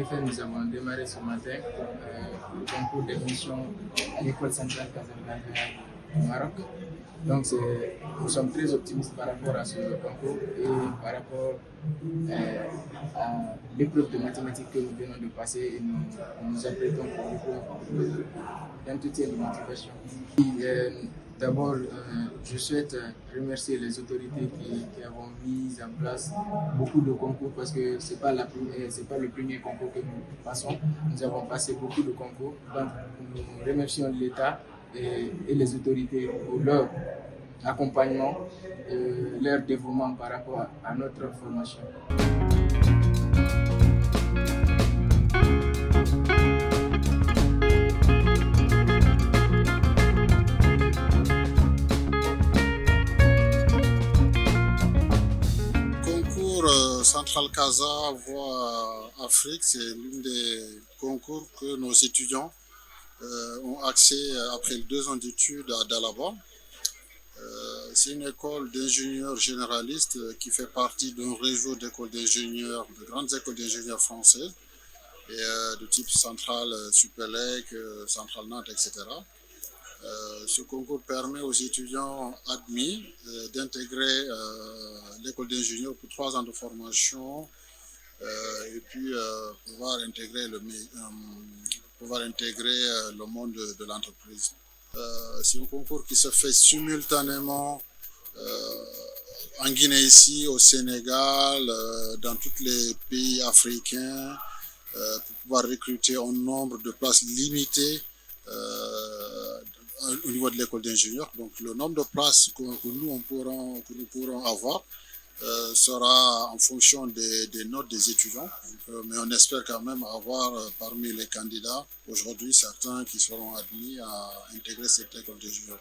effet, nous avons démarré ce matin le concours d'admission à l'école centrale Casablanca au Maroc. Donc, nous sommes très optimistes par rapport à ce concours et par rapport à l'épreuve de mathématiques que nous venons de passer et nous apprêtons pour l'épreuve d'entretien de motivation. D'abord, je souhaite remercier les autorités qui avont mis en place beaucoup de concours parce que c'est pas le premier concours que nous passons. Nous avons passé beaucoup de concours. Donc, nous remercions l'État et les autorités pour leur accompagnement et leur dévouement par rapport à notre formation. Central Casa Voix Afrique, c'est l'un des concours que nos étudiants ont accès après 2 ans d'études à Dalaba. C'est une école d'ingénieurs généralistes qui fait partie d'un réseau d'écoles d'ingénieurs, de grandes écoles d'ingénieurs françaises, et de type Centrale Supélec, Centrale Nantes, etc. Ce concours permet aux étudiants admis d'intégrer l'école d'ingénieurs pour 3 ans de formation et puis pouvoir intégrer le monde de l'entreprise. C'est un concours qui se fait simultanément en Guinée ici, au Sénégal, dans tous les pays africains, pour pouvoir recruter un nombre de places limitées au niveau de l'école d'ingénieurs. Donc le nombre de places que nous pourrons avoir sera en fonction des notes des étudiants. Mais on espère quand même avoir parmi les candidats aujourd'hui certains qui seront admis à intégrer cette école d'ingénieurs.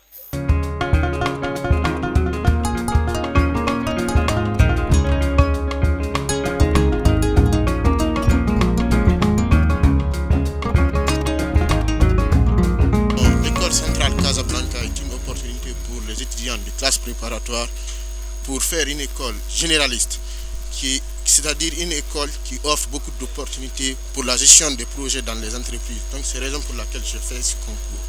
Pour les étudiants de classe préparatoire pour faire une école généraliste, c'est-à-dire une école qui offre beaucoup d'opportunités pour la gestion des projets dans les entreprises. Donc c'est la raison pour laquelle je fais ce concours.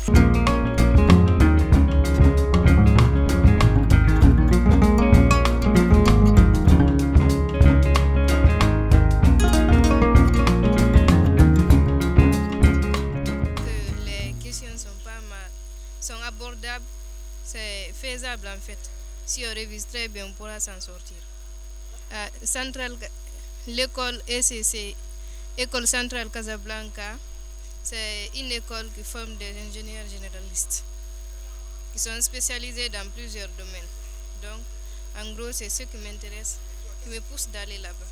Sont abordables, c'est faisable en fait. Si on révise très bien, on pourra s'en sortir. L'école ECC, École Centrale Casablanca, c'est une école qui forme des ingénieurs généralistes qui sont spécialisés dans plusieurs domaines. Donc, en gros, c'est ce qui m'intéresse, qui me pousse d'aller là-bas.